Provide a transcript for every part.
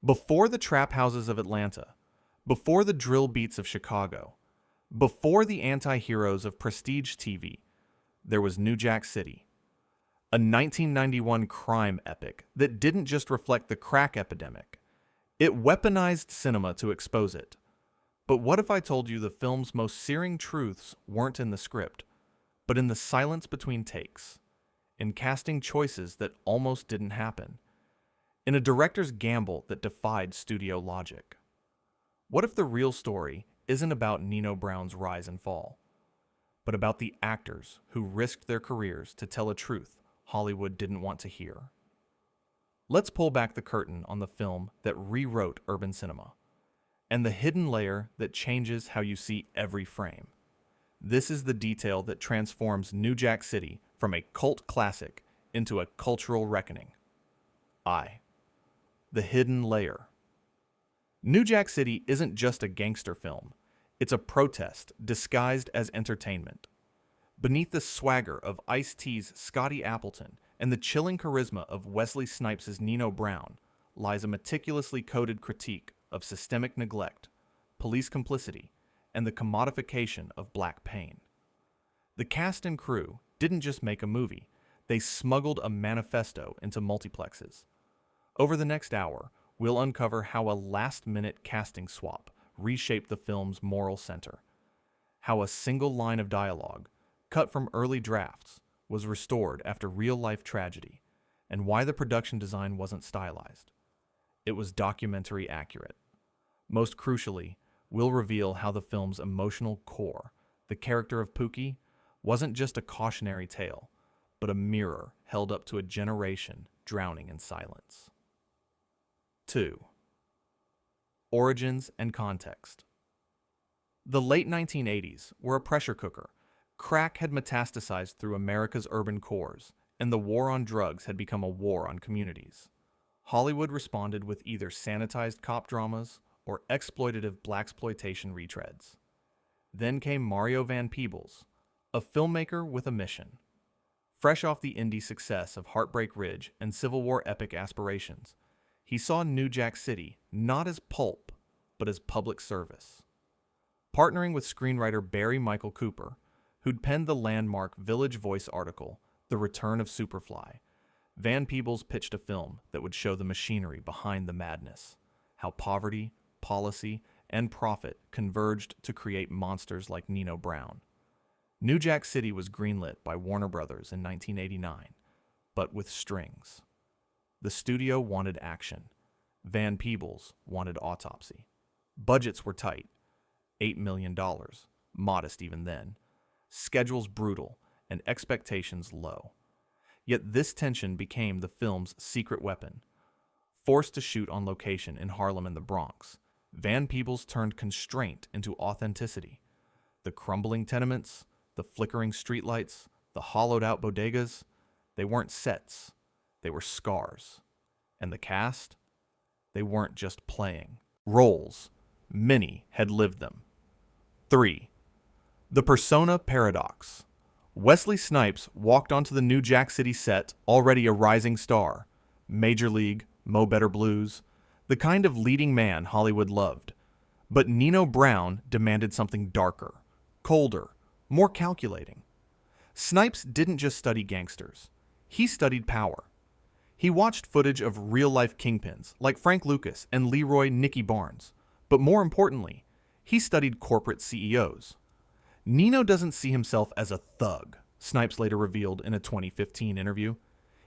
Before the trap houses of Atlanta, before the drill beats of Chicago, before the anti-heroes of prestige TV, there was New Jack City, a 1991 crime epic that didn't just reflect the crack epidemic. It weaponized cinema to expose it. But what if I told you the film's most searing truths weren't in the script, but in the silence between takes, in casting choices that almost didn't happen, in a director's gamble that defied studio logic? What if the real story isn't about Nino Brown's rise and fall, but about the actors who risked their careers to tell a truth Hollywood didn't want to hear? Let's pull back the curtain on the film that rewrote urban cinema, and the hidden layer that changes how you see every frame. This is the detail that transforms New Jack City from a cult classic into a cultural reckoning. The hidden layer. New Jack City isn't just a gangster film. It's a protest disguised as entertainment. Beneath the swagger of Ice-T's Scotty Appleton and the chilling charisma of Wesley Snipes' Nino Brown lies a meticulously coded critique of systemic neglect, police complicity, and the commodification of black pain. The cast and crew didn't just make a movie, they smuggled a manifesto into multiplexes. Over the next hour, we'll uncover how a last-minute casting swap reshaped the film's moral center, how a single line of dialogue, cut from early drafts, was restored after real-life tragedy, and why the production design wasn't stylized. It was documentary accurate. Most crucially, we'll reveal how the film's emotional core, the character of Pookie, wasn't just a cautionary tale, but a mirror held up to a generation drowning in silence. 2. Origins and context. The late 1980s were a pressure cooker. Crack had metastasized through America's urban cores, and the war on drugs had become a war on communities. Hollywood responded with either sanitized cop dramas or exploitative blaxploitation retreads. Then came Mario Van Peebles, a filmmaker with a mission. Fresh off the indie success of Heartbreak Ridge and Civil War epic aspirations, he saw New Jack City not as pulp, but as public service. Partnering with screenwriter Barry Michael Cooper, who'd penned the landmark Village Voice article, The Return of Superfly, Van Peebles pitched a film that would show the machinery behind the madness, how poverty, policy, and profit converged to create monsters like Nino Brown. New Jack City was greenlit by Warner Brothers in 1989, but with strings. The studio wanted action. Van Peebles wanted autopsy. Budgets were tight, $8 million, modest even then. Schedules brutal, and expectations low. Yet this tension became the film's secret weapon. Forced to shoot on location in Harlem and the Bronx, Van Peebles turned constraint into authenticity. The crumbling tenements, the flickering streetlights, the hollowed-out bodegas, they weren't sets, they were scars. And the cast? They weren't just playing roles. Many had lived them. 3. The persona paradox. Wesley Snipes walked onto the New Jack City set already a rising star. Major League, Mo Better Blues, the kind of leading man Hollywood loved. But Nino Brown demanded something darker, colder, more calculating. Snipes didn't just study gangsters. He studied power. He watched footage of real-life kingpins like Frank Lucas and Leroy Nicky Barnes. But more importantly, he studied corporate CEOs. Nino doesn't see himself as a thug, Snipes later revealed in a 2015 interview.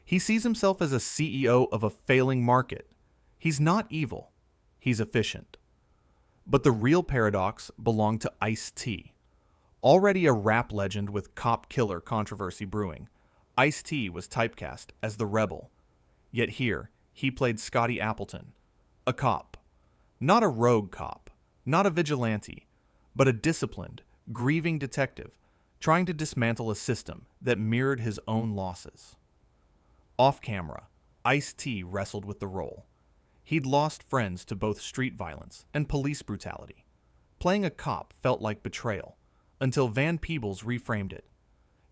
He sees himself as a CEO of a failing market. He's not evil. He's efficient. But the real paradox belonged to Ice-T. Already a rap legend with cop-killer controversy brewing, Ice-T was typecast as the rebel. Yet here, he played Scotty Appleton, a cop. Not a rogue cop, not a vigilante, but a disciplined, grieving detective trying to dismantle a system that mirrored his own losses. Off camera, Ice-T wrestled with the role. He'd lost friends to both street violence and police brutality. Playing a cop felt like betrayal, until Van Peebles reframed it.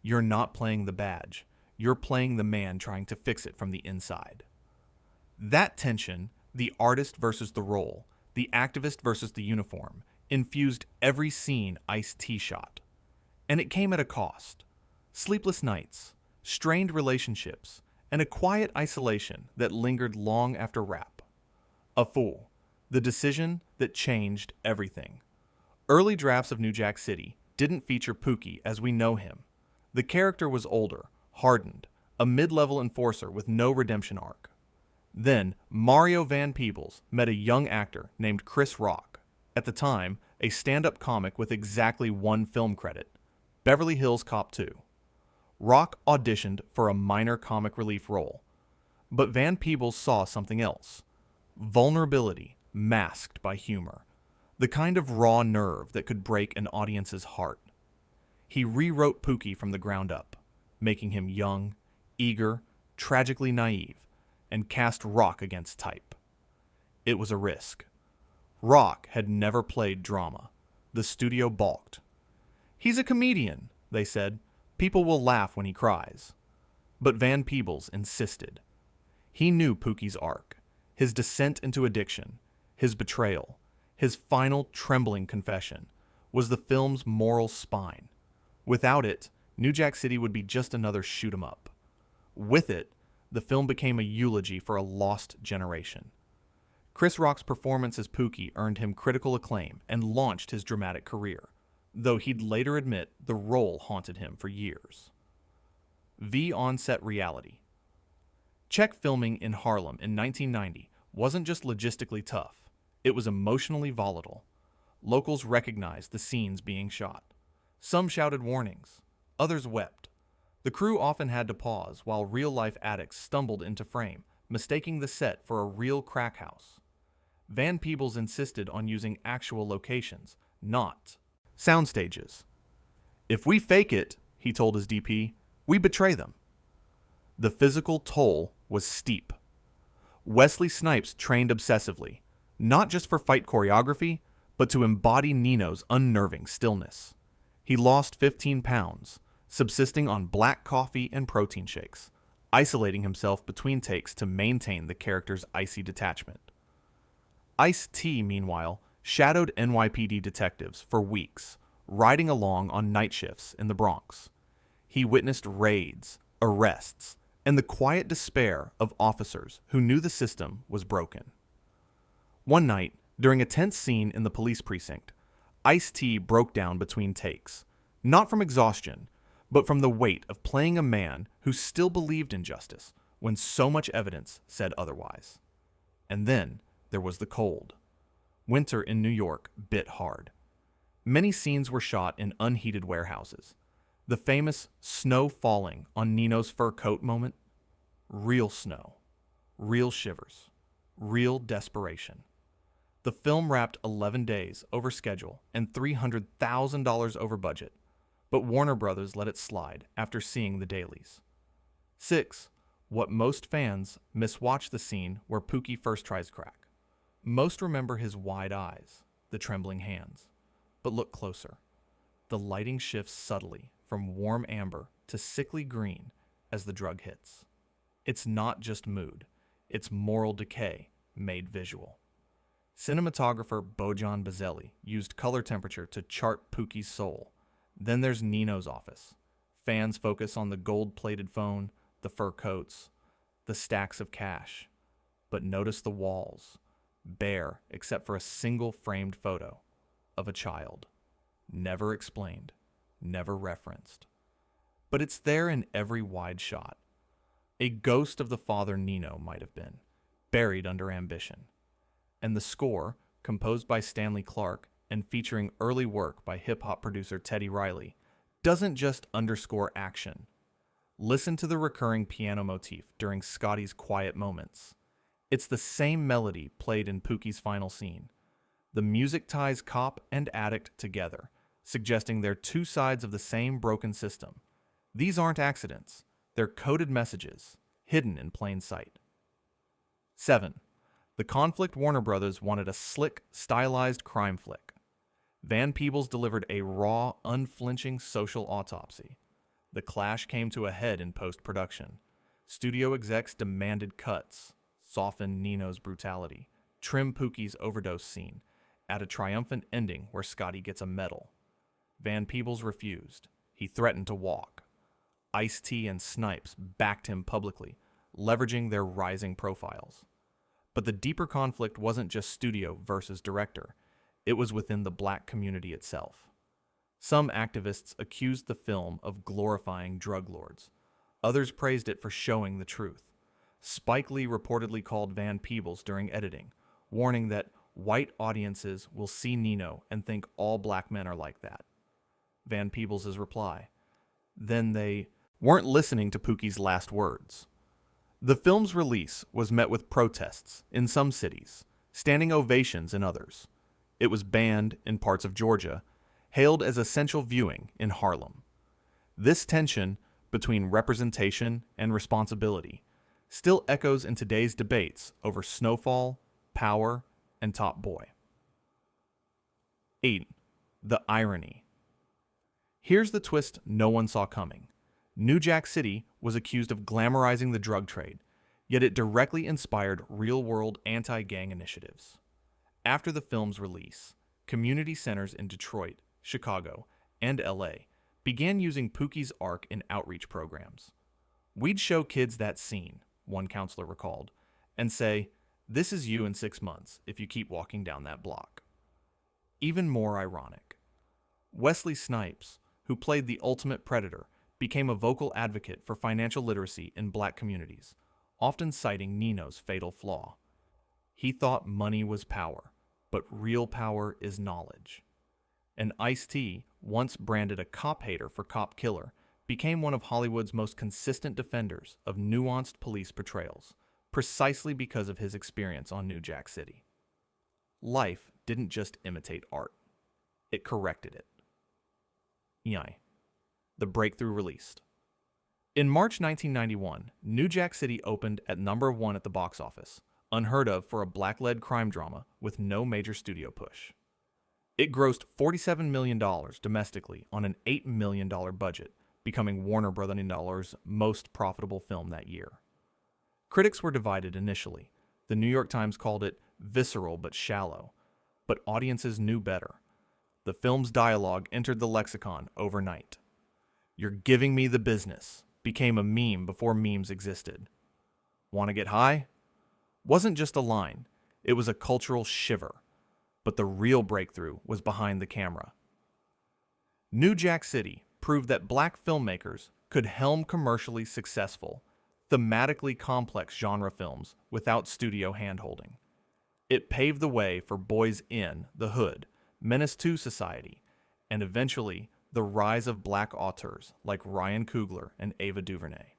You're not playing the badge. You're playing the man trying to fix it from the inside. That tension The artist versus the role, the activist versus the uniform, infused every scene Ice-T shot. And it came at a cost. Sleepless nights, strained relationships, and a quiet isolation that lingered long after rap. A Fool, the decision that changed everything. Early drafts of New Jack City didn't feature Pookie as we know him. The character was older, hardened, a mid-level enforcer with no redemption arc. Then, Mario Van Peebles met a young actor named Chris Rock, at the time, a stand-up comic with exactly one film credit, Beverly Hills Cop 2. Rock auditioned for a minor comic relief role, but Van Peebles saw something else. Vulnerability masked by humor, the kind of raw nerve that could break an audience's heart. He rewrote Pookie from the ground up, making him young, eager, tragically naive, and cast Rock against type. It was a risk. Rock had never played drama. The studio balked. "He's a comedian," they said. "People will laugh when he cries." But Van Peebles insisted. He knew Pookie's arc, his descent into addiction, his betrayal, his final trembling confession, was the film's moral spine. Without it, New Jack City would be just another shoot-'em-up. With it, the film became a eulogy for a lost generation. Chris Rock's performance as Pookie earned him critical acclaim and launched his dramatic career, though he'd later admit the role haunted him for years. On-set reality. Czech filming in Harlem in 1990 wasn't just logistically tough, it was emotionally volatile. Locals recognized the scenes being shot. Some shouted warnings, others wept. The crew often had to pause while real-life addicts stumbled into frame, mistaking the set for a real crack house. Van Peebles insisted on using actual locations, not sound stages. "If we fake it," he told his DP, "we betray them." The physical toll was steep. Wesley Snipes trained obsessively, not just for fight choreography, but to embody Nino's unnerving stillness. He lost 15 pounds, subsisting on black coffee and protein shakes, isolating himself between takes to maintain the character's icy detachment. Ice-T, meanwhile, shadowed NYPD detectives for weeks, riding along on night shifts in the Bronx. He witnessed raids, arrests, and the quiet despair of officers who knew the system was broken. One night, during a tense scene in the police precinct, Ice-T broke down between takes, not from exhaustion, but from the weight of playing a man who still believed in justice when so much evidence said otherwise. And then there was the cold. Winter in New York bit hard. Many scenes were shot in unheated warehouses. The famous snow falling on Nino's fur coat moment? Real snow, real shivers, real desperation. The film wrapped 11 days over schedule and $300,000 over budget, but Warner Brothers let it slide after seeing the dailies. 6. What most fans miswatch the scene where Pookie first tries crack. Most remember his wide eyes, the trembling hands. But look closer. The lighting shifts subtly from warm amber to sickly green as the drug hits. It's not just mood, it's moral decay made visual. Cinematographer Bojan Bazelli used color temperature to chart Pookie's soul. Then there's Nino's office. Fans focus on the gold-plated phone, the fur coats, the stacks of cash. But notice the walls, bare except for a single framed photo of a child. Never explained, never referenced. But it's there in every wide shot. A ghost of the father Nino might have been, buried under ambition. And the score, composed by Stanley Clarke and featuring early work by hip-hop producer Teddy Riley, doesn't just underscore action. Listen to the recurring piano motif during Scotty's quiet moments. It's the same melody played in Pookie's final scene. The music ties cop and addict together, suggesting they're two sides of the same broken system. These aren't accidents. They're coded messages, hidden in plain sight. 7. The conflict Warner Brothers wanted a slick, stylized crime flick. Van Peebles delivered a raw, unflinching social autopsy. The clash came to a head in post-production. Studio execs demanded cuts, soften Nino's brutality, trim Pookie's overdose scene, add a triumphant ending where Scotty gets a medal. Van Peebles refused. He threatened to walk. Ice-T and Snipes backed him publicly, leveraging their rising profiles. But the deeper conflict wasn't just studio versus director. It was within the black community itself. Some activists accused the film of glorifying drug lords. Others praised it for showing the truth. Spike Lee reportedly called Van Peebles during editing, warning that white audiences will see Nino and think all black men are like that. Van Peebles' reply: then they weren't listening to Pookie's last words. The film's release was met with protests in some cities, standing ovations in others. It was banned in parts of Georgia, hailed as essential viewing in Harlem. This tension between representation and responsibility still echoes in today's debates over Snowfall, Power, and Top Boy. 8. The irony. Here's the twist no one saw coming. New Jack City was accused of glamorizing the drug trade, yet it directly inspired real-world anti-gang initiatives. After the film's release, community centers in Detroit, Chicago, and LA began using Pookie's arc in outreach programs. We'd show kids that scene, one counselor recalled, and say, "This is you in 6 months if you keep walking down that block." Even more ironic, Wesley Snipes, who played the ultimate predator, became a vocal advocate for financial literacy in black communities, often citing Nino's fatal flaw. He thought money was power, but real power is knowledge. And Ice-T, once branded a cop hater for Cop Killer, became one of Hollywood's most consistent defenders of nuanced police portrayals, precisely because of his experience on New Jack City. Life didn't just imitate art. It corrected it. EI. The breakthrough released. In March 1991, New Jack City opened at number 1 at the box office, unheard of for a black-led crime drama with no major studio push. It grossed $47 million domestically on an $8 million budget, becoming Warner Bros.' most profitable film that year. Critics were divided initially. The New York Times called it visceral but shallow, but audiences knew better. The film's dialogue entered the lexicon overnight. "You're giving me the business" became a meme before memes existed. "Want to get high?" Wasn't just a line, it was a cultural shiver. But the real breakthrough was behind the camera. New Jack City proved that black filmmakers could helm commercially successful, thematically complex genre films without studio handholding. It paved the way for Boys in the Hood, Menace to Society, and eventually the rise of black auteurs like Ryan Coogler and Ava DuVernay.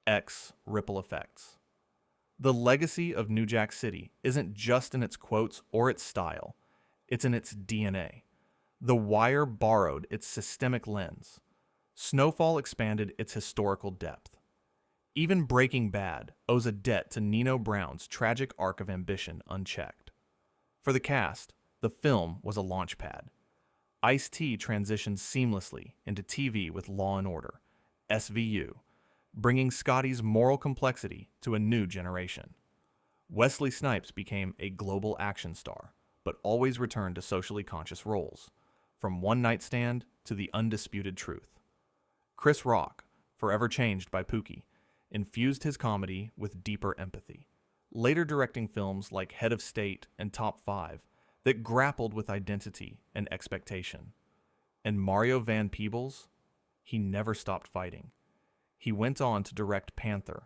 X ripple effects. The legacy of New Jack City isn't just in its quotes or its style, it's in its DNA. The Wire borrowed its systemic lens. Snowfall expanded its historical depth. Even Breaking Bad owes a debt to Nino Brown's tragic arc of ambition unchecked. For the cast, the film was a launchpad. Ice-T transitioned seamlessly into TV with Law & Order, SVU, bringing Scotty's moral complexity to a new generation. Wesley Snipes became a global action star, but always returned to socially conscious roles, from One Night Stand to The Undisputed Truth. Chris Rock, forever changed by Pookie, infused his comedy with deeper empathy, later directing films like Head of State and Top 5 that grappled with identity and expectation. And Mario Van Peebles, he never stopped fighting. He went on to direct Panther,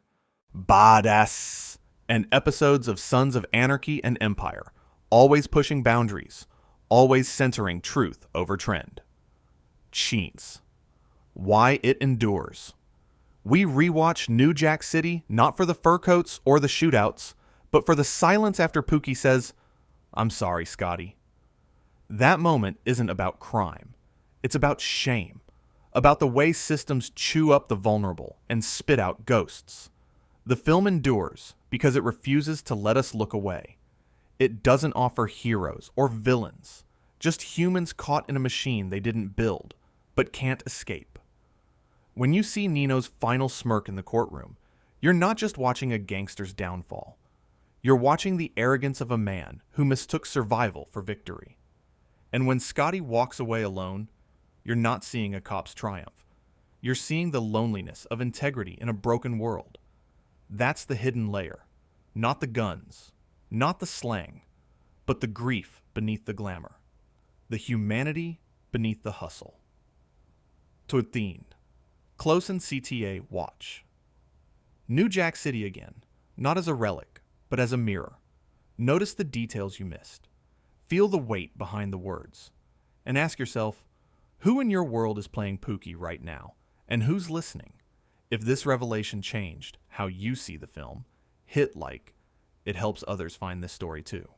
Badass, and episodes of Sons of Anarchy and Empire, always pushing boundaries, always centering truth over trend. Cheats. Why it endures. We rewatch New Jack City not for the fur coats or the shootouts, but for the silence after Pookie says, "I'm sorry, Scotty." That moment isn't about crime. It's about shame. About the way systems chew up the vulnerable and spit out ghosts. The film endures because it refuses to let us look away. It doesn't offer heroes or villains, just humans caught in a machine they didn't build, but can't escape. When you see Nino's final smirk in the courtroom, You're not just watching a gangster's downfall. You're watching the arrogance of a man who mistook survival for victory. And when Scotty walks away alone, you're not seeing a cop's triumph. You're seeing the loneliness of integrity in a broken world. That's the hidden layer. Not the guns, not the slang, but the grief beneath the glamour. The humanity beneath the hustle. Tutin. Close in CTA watch. New Jack City again, not as a relic, but as a mirror. Notice the details you missed. Feel the weight behind the words. And ask yourself, who in your world is playing Pookie right now? And who's listening? If this revelation changed how you see the film, hit like. It helps others find this story too.